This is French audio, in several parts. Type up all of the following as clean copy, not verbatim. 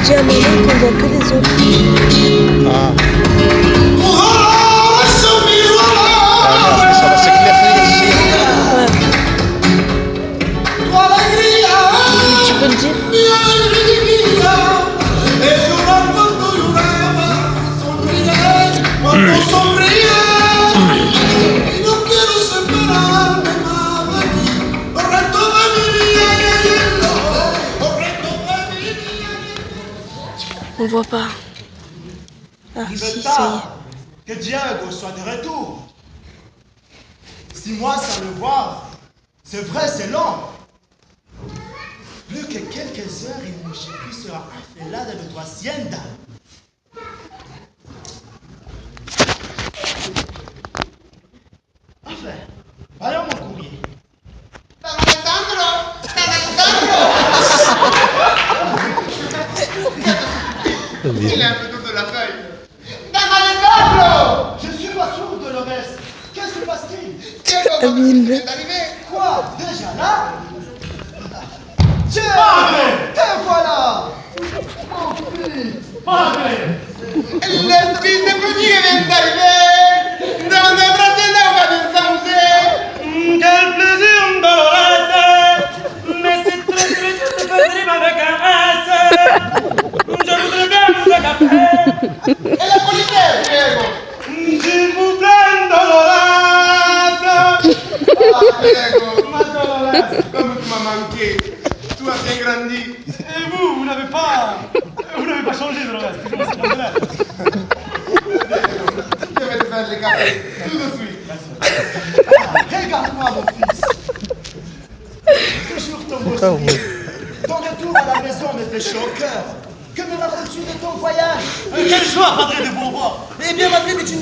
Dis à maman qu'on voit que les autres. Ça va s'éclairer ici. Ouais. Tu peux le dire? On voit pas. Ah, si, ça y est. Que Diego soit de retour. 6 mois sans le voir, c'est vrai, c'est long. Plus que quelques heures, il ne plus sera affailada de tu hacienda. Enfin, voyons mon courrier. Il est un peu de la feuille. Je suis pas sûr de le reste. Qu'est-ce qui se passe-t-il? Amine. C'est arrivé. Quoi? Déjà là? Tiens! Te voilà! Mon fils! Le fils de Brunier vient d'arriver. Dans le bras de l'homme de Saouzé. Quel plaisir Dolores, mais c'est très triste de faire avec un S. Je voudrais bien vous agaper. Et la policière, Diego. S'il vous plaît, Dolores. Ah, Diego, ma Dolores, comme tu m'as manqué. Tu as bien grandi. Et vous n'avez pas changé, Dolores. Toujours aussi populaire. Je vais te faire les cafés tout de suite. Regarde-moi, mon fils. Toujours ton beau sourire. Ton retour à la maison me fait chaud au cœur. Que me racontes-tu de ton voyage? Quelle joie, Padre, de vous revoir. Eh bien, Madrid est une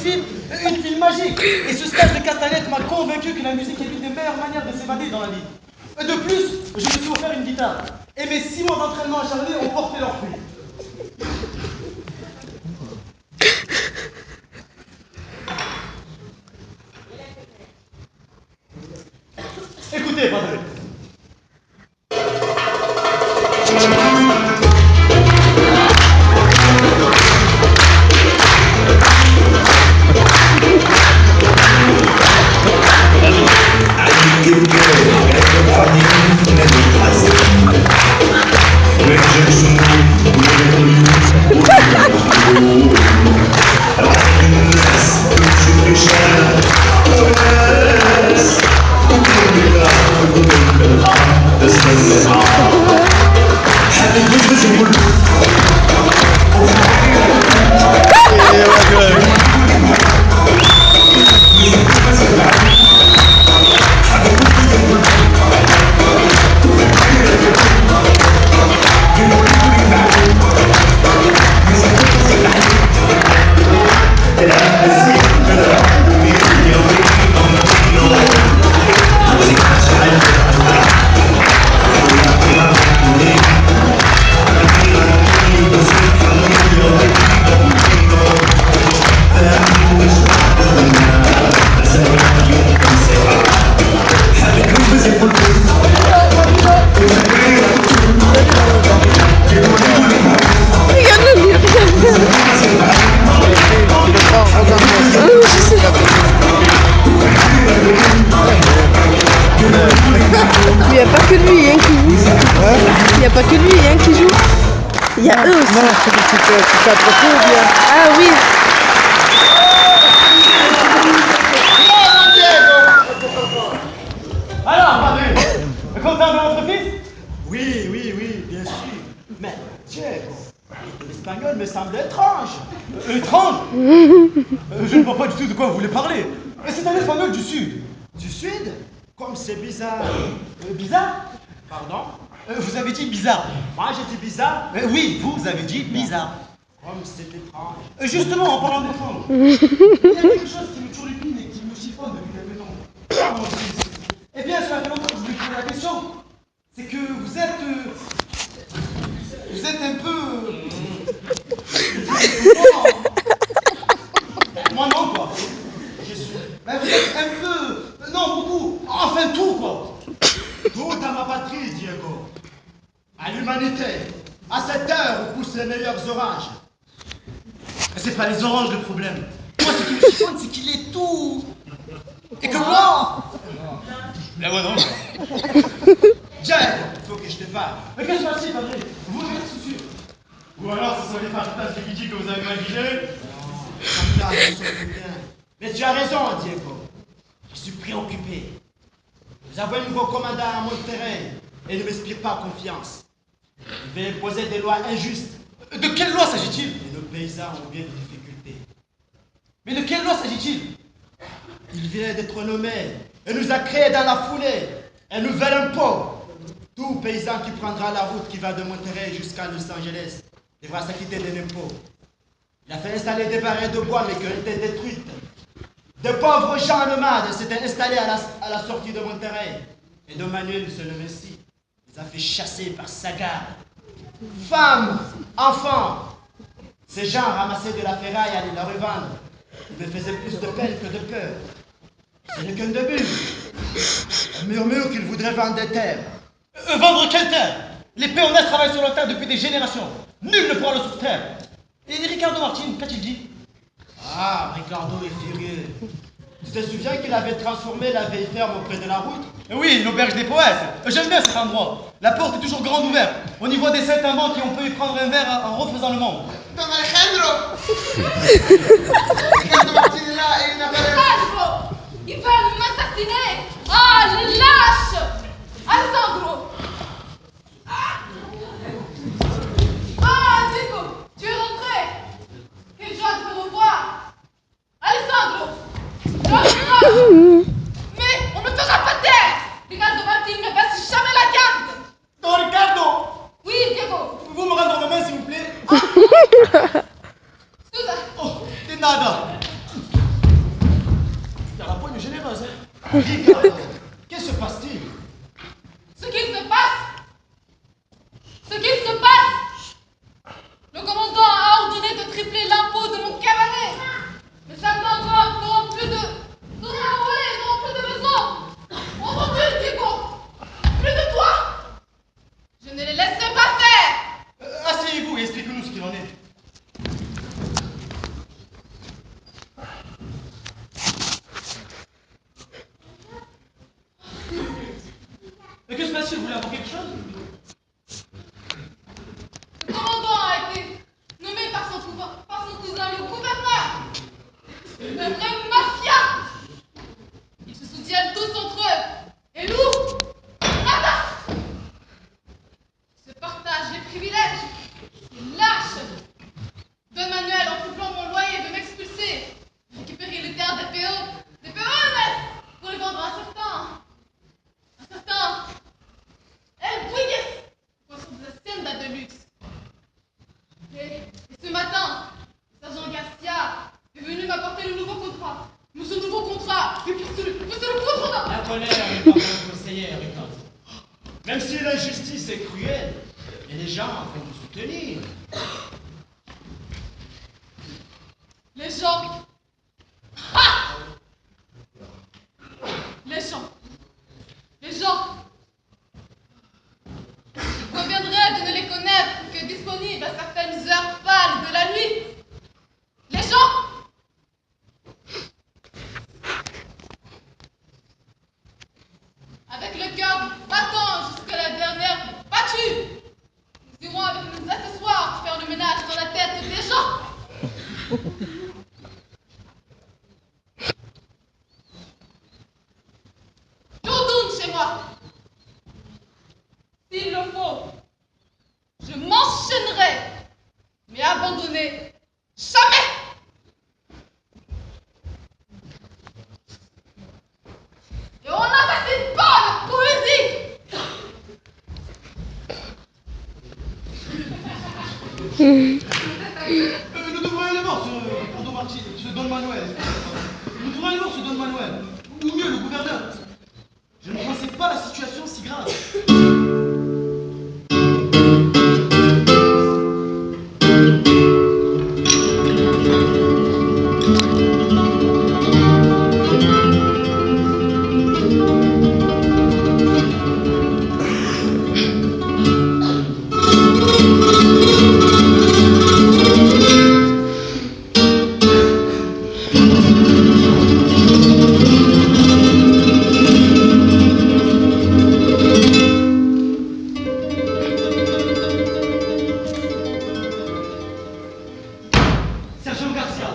ville magique. Et ce stage de Castanette m'a convaincu que la musique est l'une des meilleures manières de s'évader dans la vie. De plus, je me suis offert une guitare. Et mes 6 mois d'entraînement acharné ont porté leurs fruits. Écoutez, Padre. Yes. ça trop cool, bien. Ah oui. Alors, padre, content de votre fils? Oui, oui, oui, bien sûr. Mais, Diego, l'espagnol me semble étrange. Étrange? Je ne vois pas du tout de quoi vous voulez parler. C'est un espagnol du Sud. Du Sud? Comme c'est bizarre. Bizarre? Pardon? Vous avez dit bizarre. Moi, j'ai dit bizarre. Oui, vous avez dit bizarre. Comme c'est étrange. Justement, en parlant d'étrange, il y a quelque chose qui me turlupine et qui me chiffonne depuis quelque temps. Ah, mon fils. Eh bien, cela fait longtemps que je vous ai posé la question. C'est que vous êtes un peu... Moi non, quoi. Je suis Mais vous êtes un peu... Non, beaucoup. Enfin, tout, quoi. tout à ma patrie, Diego. À l'humanité. À cette heure où poussent les meilleurs orages. Mais c'est pas les oranges le problème. Moi, ce qui me chiffonne, c'est qu'il est tout... Et que moi... Mais ouais, non. Diego, il faut que je te parle. Mais qu'est-ce que c'est, Padre? Vous êtes soucieux. Ou alors ce sont les fartas de Fidji que vous avez mal digérés? Mais tu as raison, Diego. Je suis préoccupé. Nous avons un nouveau commandant à Monterrey et il ne m'inspire pas confiance. Il veut imposer des lois injustes De quelle loi s'agit-il? et nos paysans ont bien des difficultés. Mais de quelle loi s'agit-il? Il vient d'être nommé et nous a créé dans la foulée un nouvel impôt. Tout paysan qui prendra la route qui va de Monterrey jusqu'à Los Angeles devra s'acquitter d'un impôt. Il a fait installer des barrières de bois mais qui ont été détruites. De pauvres gens nomades s'étaient installés à la sortie de Monterrey. Et Don Manuel se nomme ainsi. Il les a fait chasser par sa garde. Femmes, enfants, ces gens ramassaient de la ferraille et allaient la revendre. Ils me faisaient plus de peine que de peur. Ce n'est qu'un début. On murmure qu'ils voudraient vendre des terres. Vendre quelle terre? Les péonnaires travaillent sur la terre depuis des générations. Nul ne pourra le soustraire. Et Ricardo Martin, qu'a-t-il dit? Ah, Ricardo est furieux. Tu te souviens qu'il avait transformé la vieille ferme auprès de la route? Oui, l'auberge des poètes. J'aime bien cet endroit. La porte est toujours grande ouverte. On y voit des saltimbanques et on peut y prendre un verre en refaisant le monde. Don Alejandro! Ricardo Martin est là et il n'a pas l'air... Alessandro! Ils veulent m'assassiner! Ah, les lâches! Alessandro! Ah, Diego! Tu es rentré! Quelle joie de te revoir! Alessandro! Mais on ne fera pas taire! Ricardo Martin ne passe jamais la garde! Don Ricardo! Oui, Diego! Pouvez-vous me rendre la main, s'il vous plaît? Scusa! Oh, de nada. Il a la poigne généreuse, hein? Ricardo, que se passe-t-il? Ce qu'il se passe! Ce qu'il se passe! Le commandant a ordonné de tripler l'impôt de mon cabaret! Mais certains hommes n'auront plus de volets, n'auront plus de maison! Entendu, Diego! Plus de toi! Je ne les laisserai pas faire! Asseyez-vous et expliquez-nous ce qu'il en est. Mais que se passe-t-il? Vous voulez avoir quelque chose? Le commandant a été nommé par son cousin, le gouverneur! Une vraie mafia! Ils se soutiennent tous entre eux! Et nous? Nada! Ils se partagent les privilèges! Ils lâchent! Don Manuel, en triplant mon loyer, veut m'expulser! Récupérer les terres des péones! Pour les vendre à certains! El Puigues! Poisson de la Hacienda de luxe! Et ce matin, le sergent Garcia est venu m'apporter le nouveau contrat. Mais ce nouveau contrat, mais c'est le contretemps. La colère n'est pas bonne conseillère, Ricardo. Même si l'injustice est cruelle, et les gens vont nous soutenir. Les gens. Ah! Les gens. Les gens. Il conviendrait de ne les connaître que disponibles à certaines heures pâles de la nuit. Les gens. Avec le cœur battant jusqu'à la dernière battue, nous irons avec nos accessoires faire le ménage dans la tête des gens. Je retourne chez moi. S'il le faut, je m'enchaînerai, mais abandonner jamais. Et on n'assassine pas la poésie. Nous devrions aller voir ce Don Martin, ce Don Manuel. Nous devrions aller voir ce Don Manuel. Ou mieux, le gouverneur. Je ne pensais pas la situation si grave. Sergent Garcia,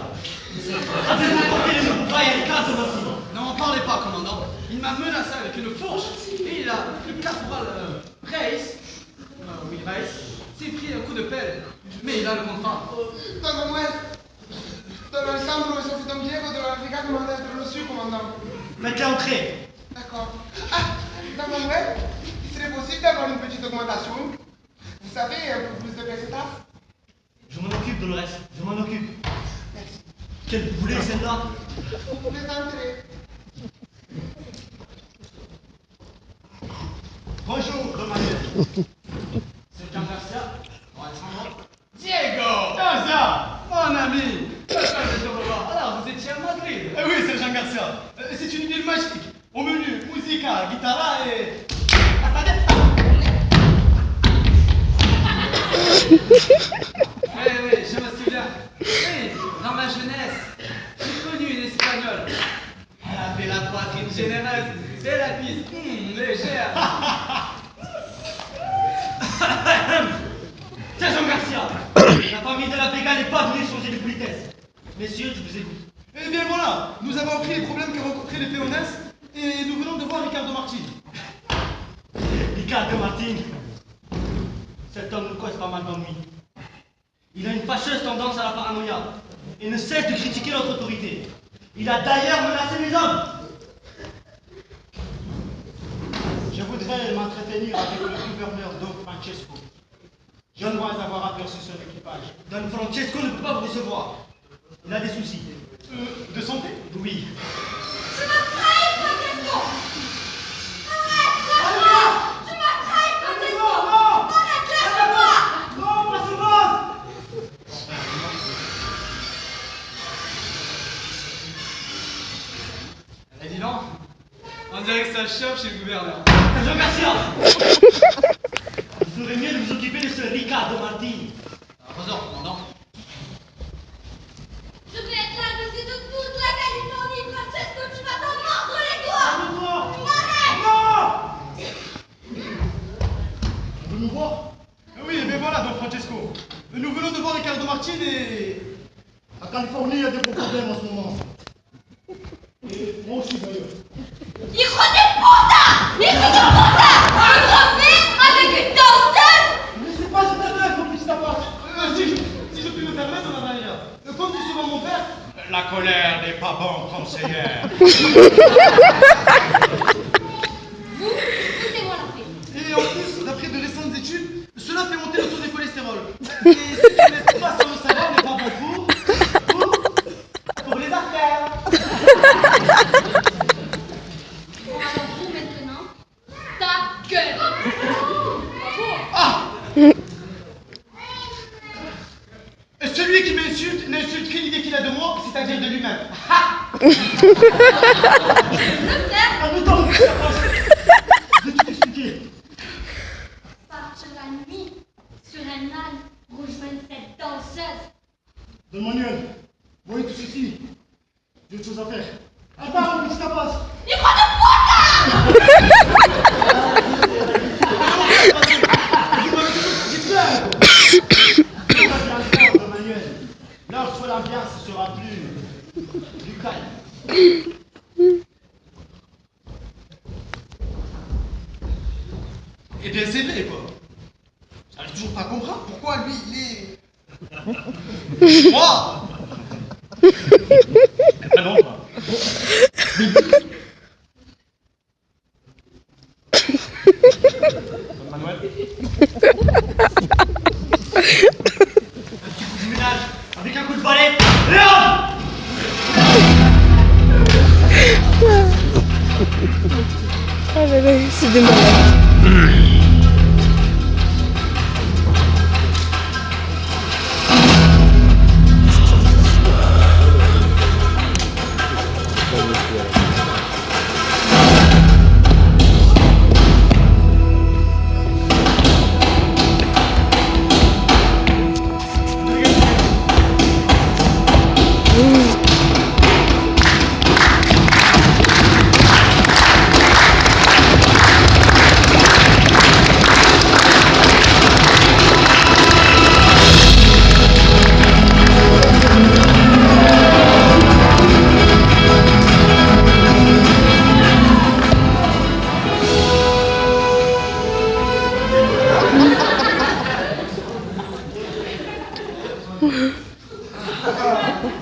avez-vous porté les nouveaux bails à l'écart de Martin? N'en parlez pas, commandant. Il m'a menacé avec une fourche et le caporal Reis, oui Reis, s'est pris un coup de pelle. Mais il a le contrat. Don Manuel, Don Alessandro et Sophie Don Diego de la brigade m'ont d'être reçus, commandant. Faites-les entrer. D'accord. Ah, Don Manuel, il serait possible d'avoir une petite augmentation. Vous savez, un peu plus de pesetas. Je m'en occupe, Dolores, je m'en occupe. Quelle boulet celle-là? Vous pouvez entrer. Bonjour, Don Manuel. C'est Jean Garcia. Alessandro. Diego! Garcia, mon ami. Alors, vous étiez à Madrid? Oui, c'est Jean Garcia. C'est une ville magique. Au menu, musica, guitara et... Oui, je me souviens. Oui, dans ma jeunesse, j'ai connu une Espagnole. Elle avait la poitrine généreuse et la cuisse légère. C'est Jean Garcia. La famille de la Vega n'est pas venue changer de politesse. Messieurs, je vous écoute. Eh bien voilà, nous avons appris les problèmes qu'a rencontrés les Péones et nous venons de voir Ricardo Martin. Ricardo Martin, cet homme nous cause pas mal d'ennuis. Il a une fâcheuse tendance à la paranoïa et ne cesse de critiquer notre autorité. Il a d'ailleurs menacé mes hommes. Je voudrais m'entretenir avec le gouverneur Don Francesco. Je crois avoir aperçu son équipage. Don Francesco ne peut pas vous recevoir. Il a des soucis. De santé? Oui. Tu m'as trahi, Francesco! Arrête-le-moi! Tu m'as trahi, Francesco! Arrête-le-moi! Non, pas ce boss! Eh, dis donc, on dirait que ça chope chez le gouverneur. Sergent Garcia! Vous ferez mieux de vous occuper de ce Ricardo Martin. Bonjour, commandant. Je vais être là-dessus de toute la Californie, Francesco, tu vas t'en mordre les doigts! Arrête! Vous nous voir? Oui, mais voilà, Don Francesco. Nous venons de voir Ricardo Martin et... La Californie, il y a des gros problèmes en ce moment. Et moi aussi d'ailleurs. Hijo de puta! Hijo de puta! Un trophée avec une danseuse! Mais c'est pas une attaque, mon petit tapage. Si je puis me permettre, ma manière. Comme dit souvent mon père... La colère n'est pas bon conseillère. Vous, foutez-moi la paix. Et en plus, d'après de récentes études, cela fait monter le taux du cholestérol. Et ce qui n'est pas sans le savoir n'est pas bon pour les artères. Bon, alors vous maintenant, ta gueule! Ah! Celui qui m'insulte n'insulte qu'une idée qu'il a de moi, c'est-à-dire de lui-même. Le faire Ah, mais donc, je vais tout expliquer. partir la nuit sur un âne, rejoindre cette danseuse. Don Manuel, voyez tout ceci. J'ai autre chose à faire. Attends, mon petit tapas. Hijo de puta! Don Manuel, l'heure soit la l'ambiance sera plus calme. Eh bien, c'est vrai, quoi. J'arrive toujours pas à comprendre pourquoi lui, il est... Moi Ah non, pas. Manuel. Un petit coup de ménage avec un coup de balai. Et hop! Ah là là, c'est des malades.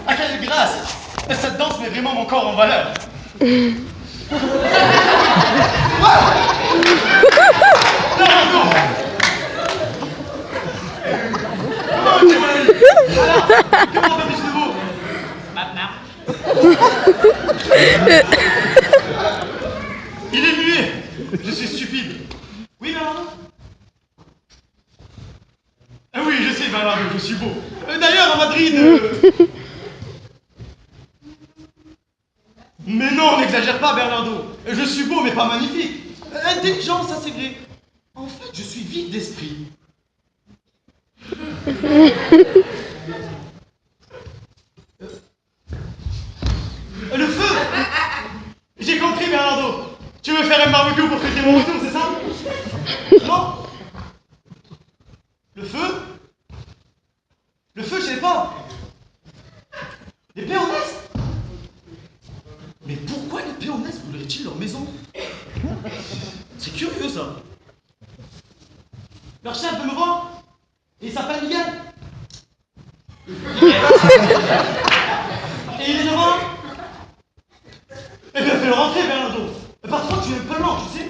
Ah, quelle grâce! Cette danse met vraiment mon corps en valeur. Comment va-t-il de vous? Maintenant. Il est muet. Je suis stupide. Oui, Bernardo? Ah oui, je sais, Bernardo, je suis beau. D'ailleurs, à Madrid... Mais non, n'exagère pas, Bernardo. Je suis beau, mais pas magnifique. Intelligent, ça c'est vrai. En fait, je suis vide d'esprit. Le feu! J'ai compris, Bernardo. Tu veux faire un barbecue pour fêter mon retour, c'est ça? Non? Le feu? Le feu, je sais pas. Les péonesses? Mais pourquoi les péonesses brûleraient-ils leur maison? C'est curieux, ça. Leur chef veut me voir. Et il s'appelle Miguel. Et il est devant. Eh bien, fais-le rentrer, Bernardo. Parfois, tu es un peu lent, tu sais.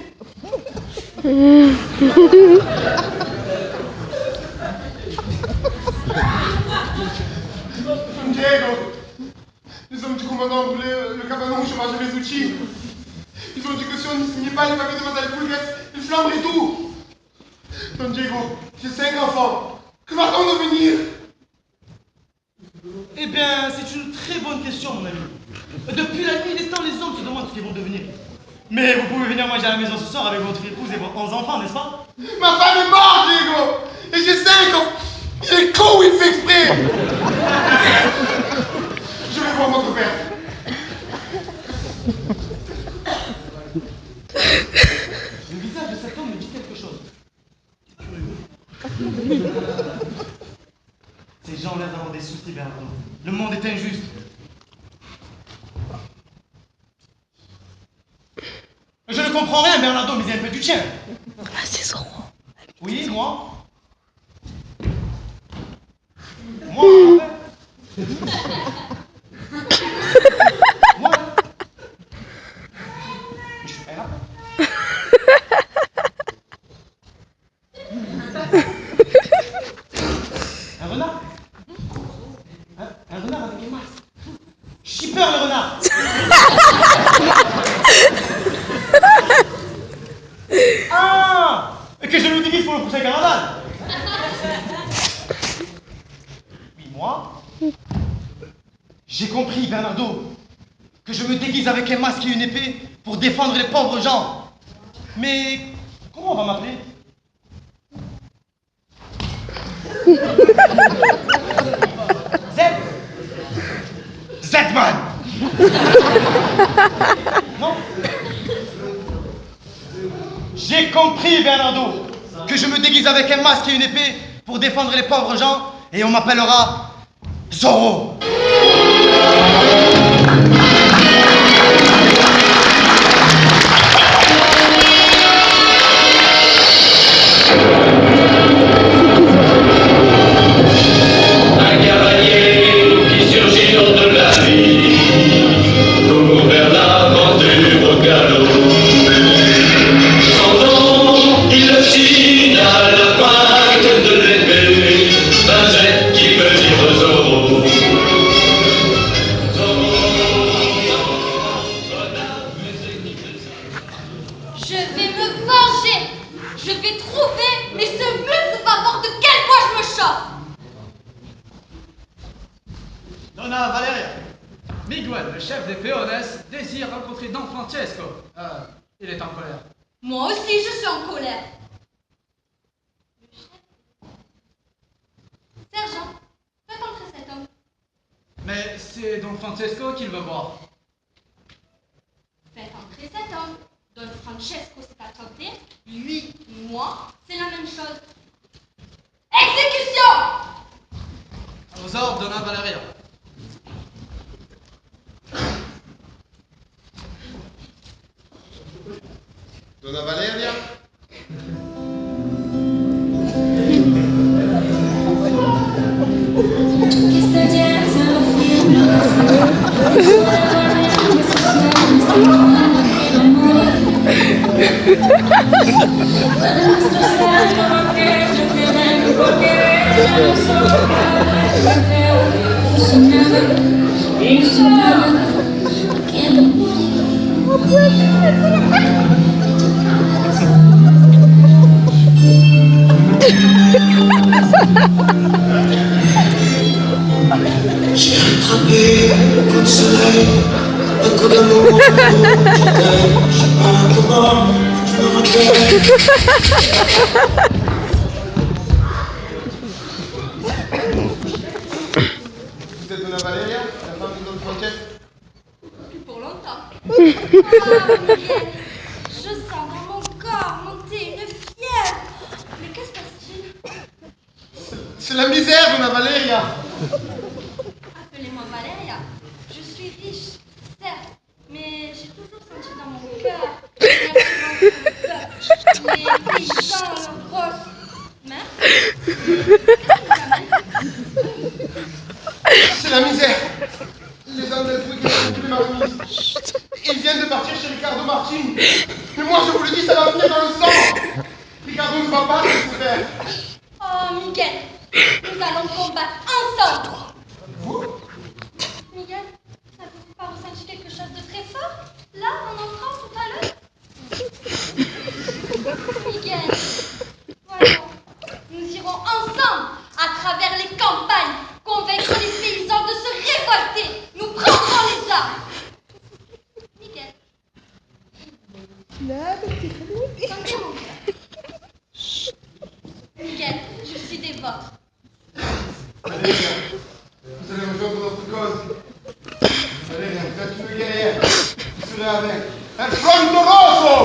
Diego, les hommes du commandant ont brûlé le cabanon où je mangeais mes outils. Ils ont dit que si on ne signait pas les papiers de Madame Pulgas, ils flamberaient tout. Don Diego, j'ai 5 enfants. Que va-t-on devenir? Eh bien, c'est une très bonne question, mon ami. Depuis la nuit des temps, les hommes se demandent ce qu'ils vont devenir. Mais vous pouvez venir manger à la maison ce soir avec votre épouse et vos 11 enfants, n'est-ce pas? Ma femme est morte, Diego. Et j'ai 5 enfants. Il est con, il fait exprès. Je vais voir votre père. Le visage de cet homme me dit quelque chose. Ces gens ont l'air d'avoir des soucis, Bernardo. Le monde est injuste. Je ne comprends rien, Bernardo, mais il y a un peu du tien. Ah, c'est son. Oui, moi. Moi, en fait. Moi. Je suis pas là. Un renard? Un renard avec un masque. Shipper le renard. Ah! Que je le déguise pour le prochain carnaval. Oui, moi. J'ai compris, Bernardo, que je me déguise avec un masque et une épée pour défendre les pauvres gens. Mais comment on va m'appeler? Z-Man. Non? J'ai compris, Bernardo, que je me déguise avec un masque et une épée pour défendre les pauvres gens et on m'appellera Zorro. Donna Valeria. Miguel, le chef des peones, désire rencontrer Don Francesco. Il est en colère. Moi aussi, je suis en colère. Le chef. Sergent, faites entrer cet homme. Mais c'est Don Francesco qu'il veut voir. Faites entrer cet homme. Don Francesco s'est absenté. Lui, moi, c'est la même chose. Exécution! À vos ordres, Donna Valeria. Donna Valeria? J'ai attrapé un coup de soleil, un coup d'amour, je sais pas comment, je me rappelle. Vous êtes Donna Valeria, la femme de Don Francesco? Plus pour longtemps. Ah, Miguel, je sens dans mon corps monter une fièvre. Mais qu'est-ce qui se passe-t-il? C'est la misère, Donna Valeria! Appelez-moi Valeria. Je suis riche, certes, mais j'ai toujours senti dans mon cœur les paysans, leurs grosses mères. C'est la misère! Les hommes del Puig ont tué ma remise. Ils viennent de partir chez Ricardo Martin. Mais moi, je vous le dis, ça va finir dans le sang! Ricardo ne va pas se faire. Oh, Miguel, nous allons combattre ensemble. Vous? Miguel, n'avez-vous pas ressenti quelque chose de très fort, là, en entrant tout à l'heure? Miguel, voyons, nous irons ensemble, à travers les campagnes, convaincre les paysans de se révolter. Nous prendrons les armes. Miguel. Sentez mon cœur. Miguel, je suis des vôtres. Valeria, vous allez rejoindre notre cause. Valeria, vous êtes une guerrière. Vous serez avec. El Fronto Rosso!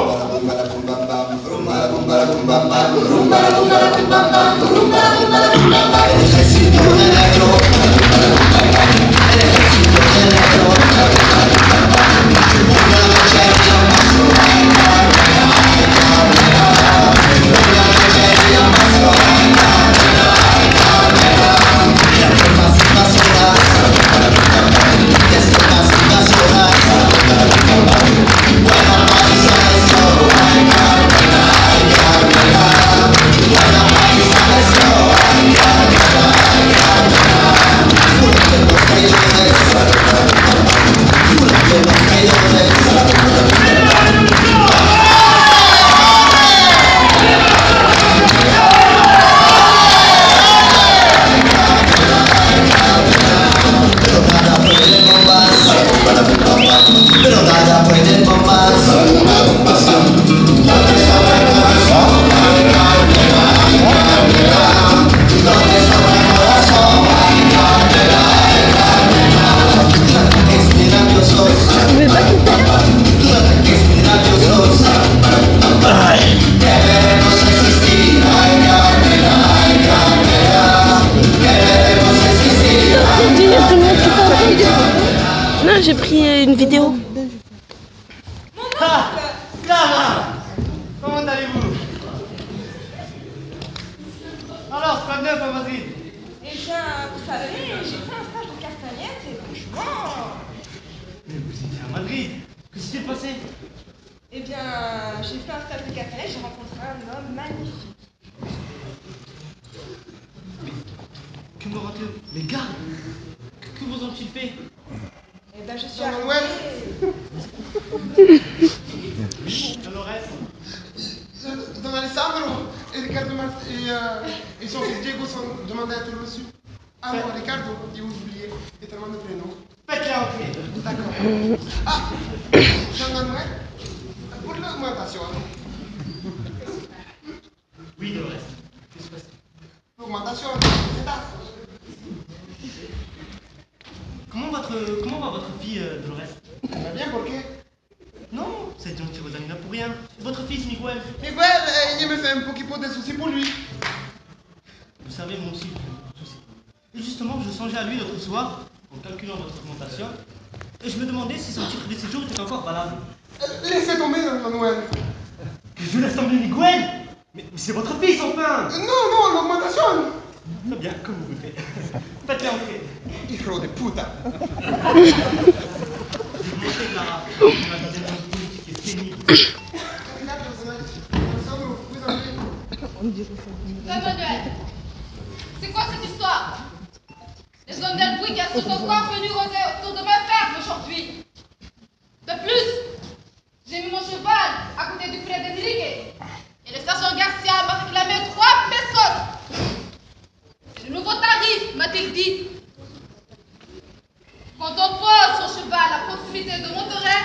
Non, j'ai pris une vidéo. Ah, Clara, comment allez-vous? Alors, quoi de neuf à Madrid? Eh bien, vous savez, j'ai fait un stage de castagnette et franchement... Mais vous étiez à Madrid. Que s'est-il passé? Eh bien, j'ai fait un stage de castagnette, j'ai rencontré un homme magnifique. Que me raconte les gars? Que vous ont-ils fait? Eh bien, je suis Don arrivée... Manuel. Dolores. Don Alessandro et Ricardo et son fils Diego sont demandés à être reçus. Ah non, Ricardo, j'ai oublié. Et tellement de prénoms. Faites-les entrer. D'accord. Ah, Jean-Manuel, pour l'augmentation. Oui, Dolores. Qu'est-ce que c'est? L'augmentation, c'est ça. Comment va votre fille, Dolores? Ça va bien, ¿por qué? Non, c'est gentil, Rosalina, pour rien. Votre fils, Miguel. Miguel, il me fait un petit peu de soucis pour lui. Vous savez, moi aussi, je sais. Et justement, je songeais à lui l'autre soir, en calculant votre augmentation, et je me demandais si son titre de séjour était encore valable. Laissez tomber, Manuel. Que je laisse tomber Miguel? Mais c'est votre fils, enfin! Non, l'augmentation. Très bien, comme vous voulez. Faites-les entrer. Hijo de puta. J'ai montré Clara, on a des ennemis politiques et pénibles. Manuel, c'est quoi cette histoire? Les hommes d'El Buigas sont encore venus rôder autour de ma ferme aujourd'hui. De plus, j'ai mis mon cheval à côté du poulet d'Enrique et le sergent Garcia m'a réclamé 3 pesos. C'est le nouveau tarif, m'a-t-il dit. Quand on pose son cheval à proximité de Monterrey,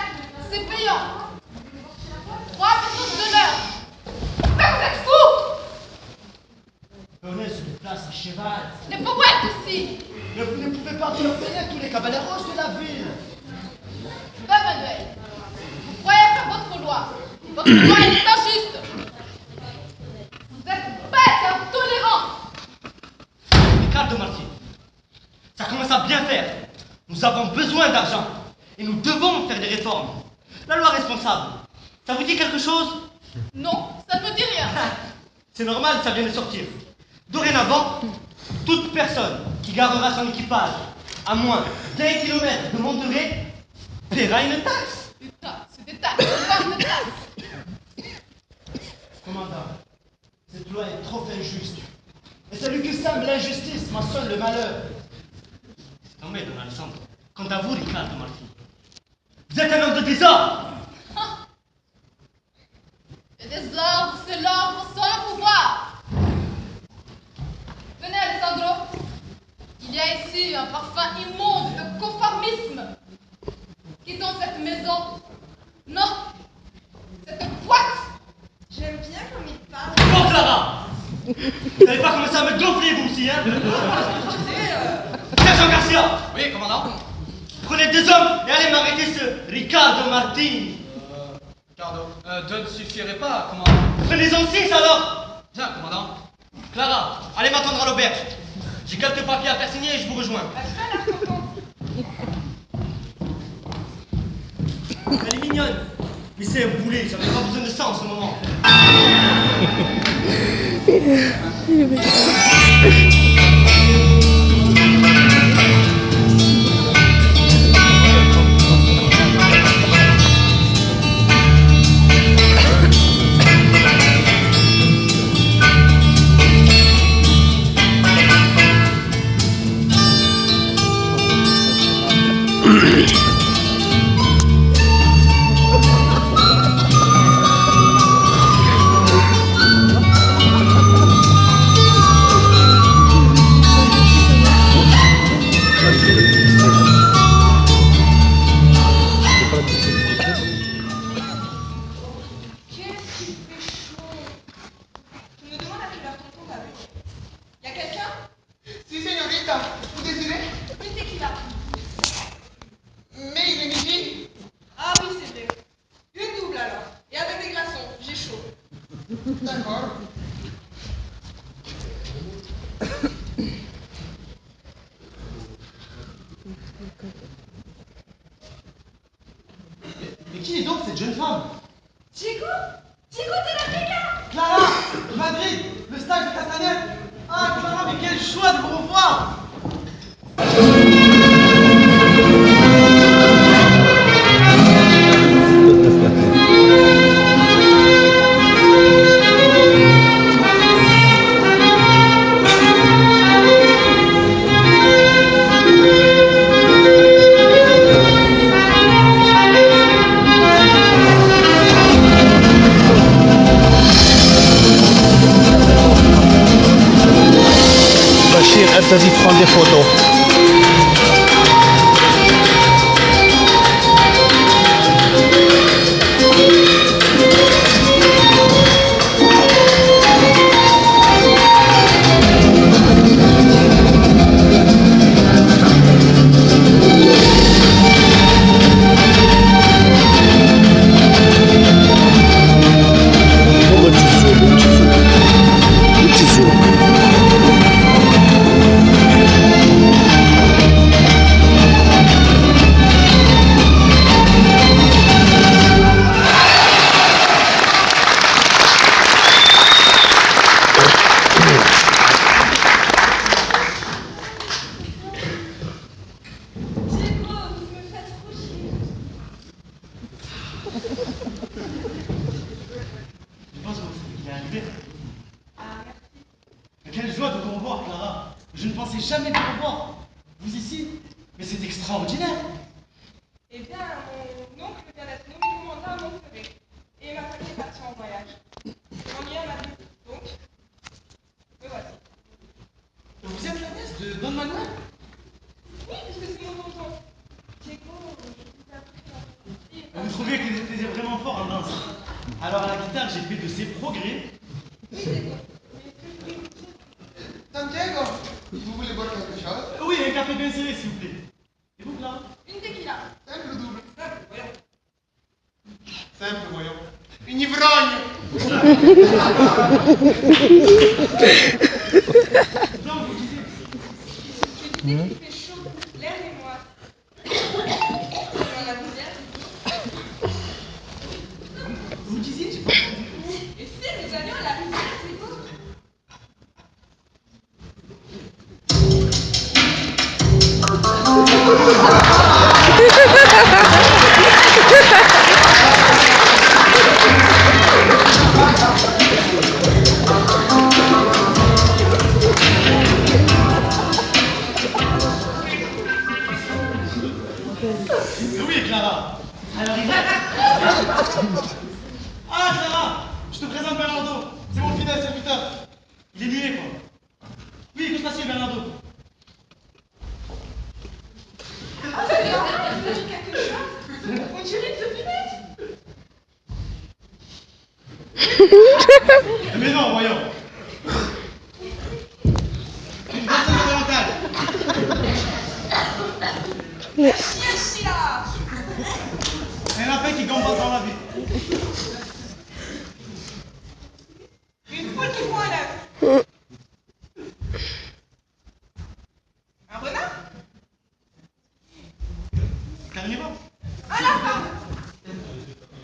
c'est payant. 3 pesos de l'heure. Mais vous êtes fous! On est sur une place à cheval. Les poètes aussi. Mais vous ne pouvez pas obtenir tous les caballeros de la ville. Ben Manuel, vous croyez faire votre loi. Votre loi est injuste. Vous êtes bête et intolérant. Ricardo Martin, ça commence à bien faire. Nous avons besoin d'argent et nous devons faire des réformes. La loi responsable, ça vous dit quelque chose? Non, ça ne me dit rien. C'est normal, ça vient de sortir. Dorénavant, toute personne qui garera son équipage à moins d'1 kilomètre de Monterrey paiera une taxe. Des taxes, encore des taxes. Commandant, cette loi est trop injuste. Et celui qui sème l'injustice mentionne le malheur. Non mais, Don Alessandro, quant à vous, Ricardo Martin, vous êtes un homme de désordre. Le désordre, c'est l'ordre sans le pouvoir. Venez, Alessandro. Il y a ici un parfum immonde de conformisme. Quittons cette maison. Non, cette boîte. J'aime bien comme il parle. Bon, Clara, vous n'allez pas commencer à me gonfler, vous aussi, hein? Sergent Garcia! Oui, commandant? Prenez 2 hommes et allez m'arrêter ce Ricardo Martin. Ricardo, 2 ne suffirait pas, commandant. Prenez-en 6 alors. Bien, commandant. Clara, allez m'attendre à l'auberge. J'ai quelques papiers à faire signer et je vous rejoins. Elle est mignonne, mais c'est un boulet, j'en ai pas besoin de ça en ce moment. Mais qui est donc cette jeune femme? Chico, t'es la Rica. Clara, Madrid, le stage de Castagnette. Ah Clara, mais quel choix de vous revoir. Bachir Abdadi prend Je ne pensais jamais vous revoir. Vous ici? Mais c'est extraordinaire. Eh bien, mon oncle vient d'être nommé commandant à Montferré. Et ma famille est partie en voyage. Je m'ennuie à Madrid. Donc, me voici. Vous êtes la nièce de Don Manuel? Oui, puisque c'est mon tonton. Diego, je vous ai appris à Vous trouviez qu'il était vraiment fort en danse. Alors à la guitare, j'ai fait de ses progrès. Oui, Diego. Mais est-ce que je pourrais vous dire? Don Diego, vous voulez boire quelque chose? Oui, un café bien serré, s'il vous plaît. Et vous, Clara? Une tequila. Simple ou double? Simple, voyons. Simple, voyons. Une ivrogne! Non, vous disiez. Je disais qu'il fait chaud, l'air est moite. On en a combien? Vous disiez, j'ai pas entendu. Et si nous allions à la rivière, Diego? Oui, Clara. Alors, il Ah, Clara, je te présente Bernardo. C'est mon fidèle serviteur. Il est muet, quoi. Oui, que se passe-t-il, Bernardo? Ah, c'est bien, il a dit quelque chose. On dirait une devinette. Mais non, voyons. Une personne orientale. Chiachia. Un lapin qui gambade dans la vie. Une poule qui prend un œuf. Un renard? Carnivore. Un lapin.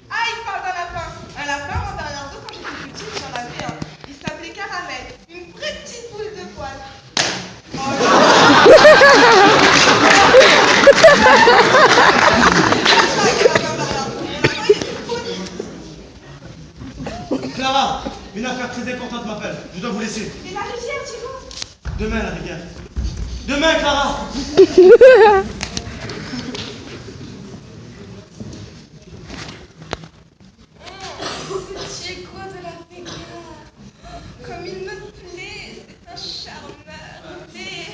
Ah, il parle d'un lapin. Un lapin, moi, Bernardo, quand j'étais petite, j'en avais un. Il s'appelait Caramel. Une petite boule de poils. Oh là là. Clara, une affaire très importante m'appelle. Je dois vous laisser. Et la rivière, Diego? Demain, la rivière. Demain, Clara. Ce Diego de la Vega. Comme il me plaît, c'est un charmeur. Mais...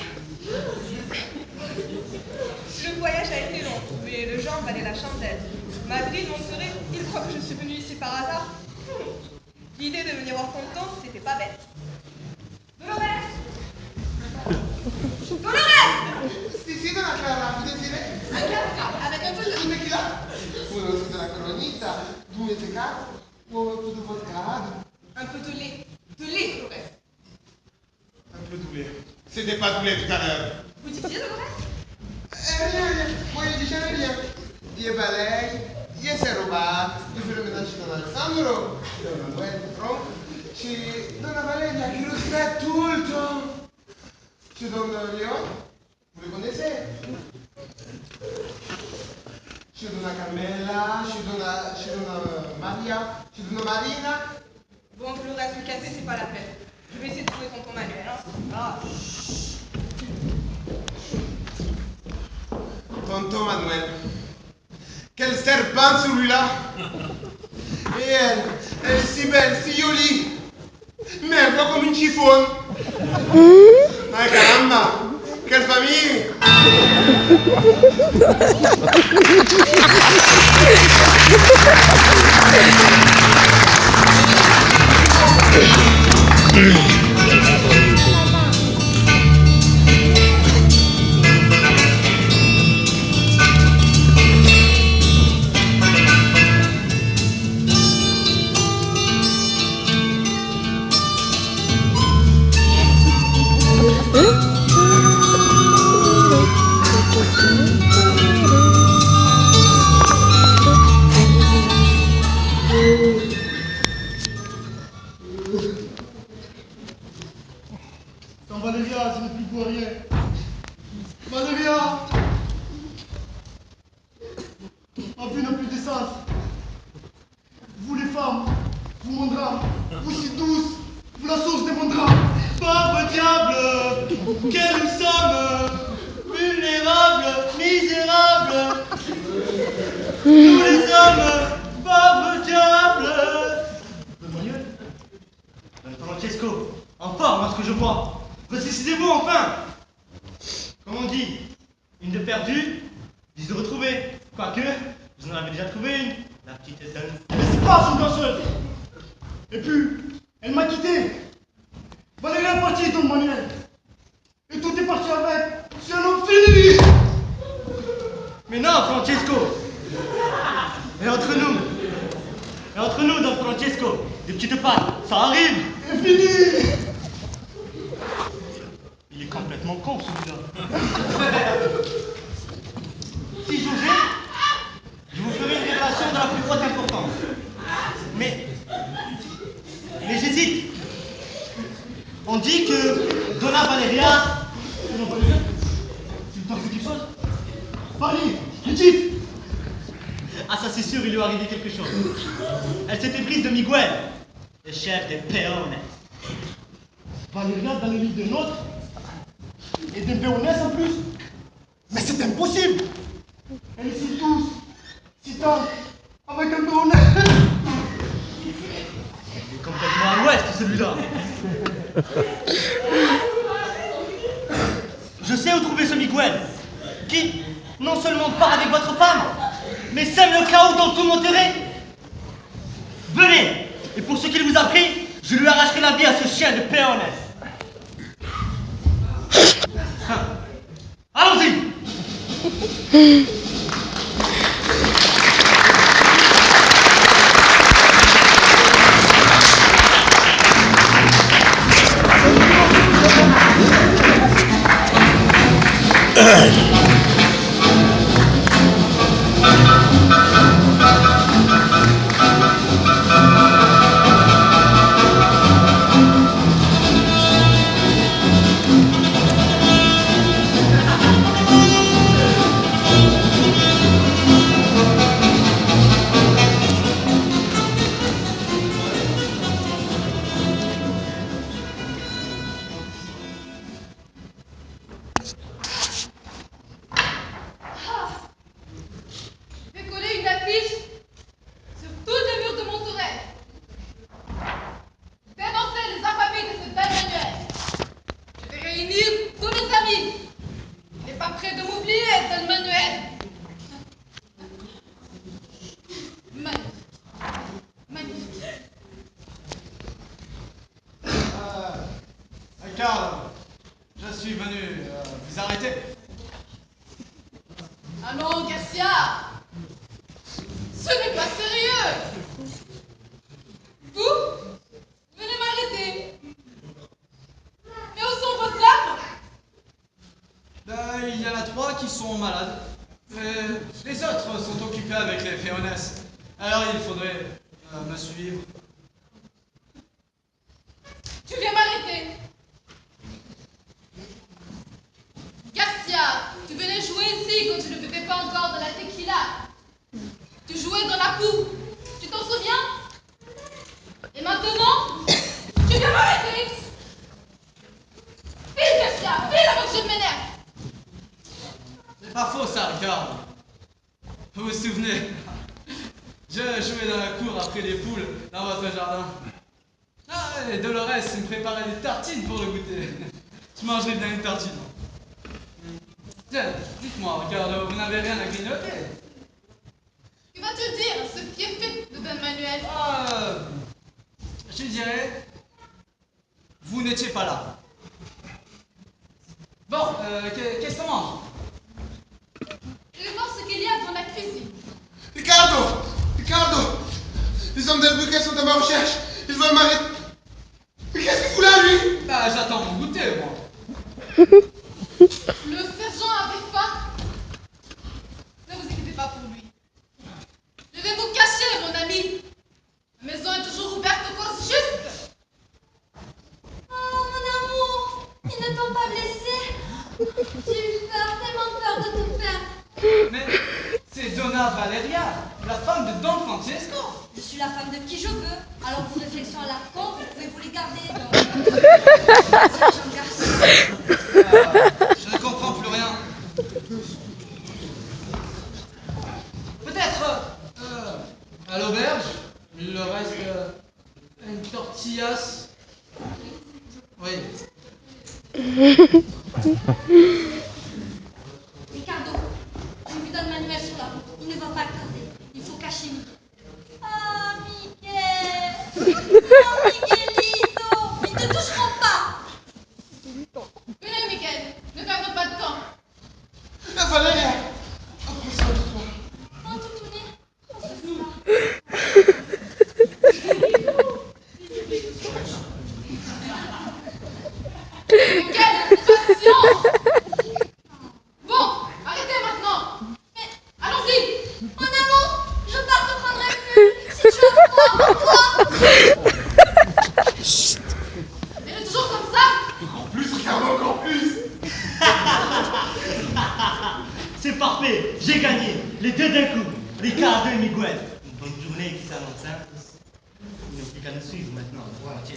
Le voyage a été long, mais le genre valait la chandelle. Madrid, Monterrey, il croit que je suis venue ici par hasard. L'idée de venir voir tonton, c'était pas bête. Dolores! Dolores! Si, donna Clara, vous désirez? Un café avec un peu de... Un tequila? Uno de la coronita, due tecato, ou un peu de vodka. Un peu de lait. De lait, Dolores. Un peu de lait. C'était pas de lait tout à l'heure. Vous disiez, Dolores? Rien. Moi, je dis jamais rien. Je balaye, je sais robar, je fais le ménage dans Alessandro, je donne un patron, je donne à Valeria qui le fait tout le temps. Je donne à Léon, vous le connaissez. Je donne à Carmela, je donne à Maria, je donne à Marina. Bon, le reste du café, c'est pas la peine. Je vais essayer de trouver tonton Manuel, hein. Ah. Tonton Manuel. Quel serpent celui-là! Et elle est si belle, si jolie! Merde, comme une chiffonne! Ay, caramba! Quelle famille! Valéria, je ne plus pour rien. Valéria! Ma vie n'a plus de sens. Vous les femmes, vous mon drame, vous si douce, vous la source de mon drame. Pauvre diable! Que nous sommes vulnérables, misérables. Nous les hommes, pauvres diables. Manuel, Francesco, en forme à ce que je vois. Ressuscitez-vous enfin. Comme on dit, une de perdue, 10 de retrouvée. Quoique, vous en avez déjà trouvé une, la petite Eden. C'est pas une danseuse. Et puis, elle m'a quitté. Valérie est partie, Don Manuel. Et tout est parti avec. C'est un homme fini. Mais non, Francesco. Et entre nous, Don Francesco, des petites pattes, ça arrive. C'est fini. Il est complètement con, celui-là. Si j'osais, je vous ferai une révélation de la plus haute importance. Mais j'hésite. On dit que Donna Valeria... Donna Valeria, tu me parles de quelque chose? Parlez, dites. Ah, ça c'est sûr, il lui est arrivé quelque chose. Elle s'était prise de Miguel, le chef des peones. Valeria dans le lit de nôtre. Et des péonnesses en plus. Mais c'est impossible. Elle est si douce, si tendre, avec un péonnais. Il est complètement à l'ouest, celui-là. Je sais où trouver ce Miguel, qui non seulement part avec votre femme, mais sème le chaos dans tout Monterrey. Venez, et pour ce qu'il vous a pris, je lui arracherai la vie à ce chien de peones. Allons-y. Je suis venu vous arrêter. Allons, Garcia! Ce n'est pas sérieux! Vous venez m'arrêter. Mais où sont vos armes? Il y en a 3 qui sont malades. Les autres sont occupés avec les peones. Alors il faudrait me suivre. Tu viens m'arrêter. Garcia, tu venais jouer ici quand tu ne buvais pas encore de la tequila. Tu jouais dans la boue. Tu t'en souviens? Et maintenant, tu viens m'arrêter. File, Garcia, file avant que je m'énerve. C'est pas faux ça, Ricardo. Vous vous souvenez? Je jouais dans la cour après les poules dans votre jardin. Ah, et Dolores me préparait des tartines pour le goûter. Je mangerais bien une tartine. Tiens, dites-moi, Ricardo, vous n'avez rien à grignoter? Que vas-tu dire ce qui est fait de Don Manuel? Je dirais, vous n'étiez pas là. Bon, qu'est-ce qu'on mange? Je vais voir ce qu'il y a dans la cuisine. Ricardo! Ricardo! Les hommes d'Albuquerque sont à ma recherche. Ils veulent m'arrêter. Mais qu'est-ce qu'il fout là, lui? Bah, j'attends mon goûter, moi. Le sergent avait faim. Ne vous inquiétez pas pour lui. Je vais vous cacher, mon ami. La maison est toujours ouverte aux causes justes. Oh, mon amour, ils ne t'ont pas blessé. J'ai eu peur, tellement peur de te perdre. Mais c'est Donna Valeria, la femme de Don Francesco. Je suis la femme de qui je veux. Alors vos réflexions à la con, vous pouvez vous les garder. Donc, Sergent Garcia. Je ne comprends plus rien. Peut-être à l'auberge, il leur reste une tortillasse. Oui. Ricardo, j'ai vu dans le manuel sur la route. Il ne va pas tarder. Il faut cacher Miguel. Ah, Miguel! Oh, Miguelito! Ils ne te toucheront pas! Venez, Michael, ne perdons pas de temps. Valéria, prends soin de toi. Oh, Toutouni, on se fera. Michael, patience. Bon, arrêtez maintenant. Mais, Allons-y. mon amour, je pars te prendre un peu. Si tu as froid, toi. Elle est toujours comme ça. Encore plus, Ricardo, encore plus. C'est parfait, j'ai gagné. Les deux d'un coup. Ricardo et Miguel. Une bonne journée qui s'annonce, hein. Il n'y a plus qu'à nous suivre maintenant. Voilà, tiens.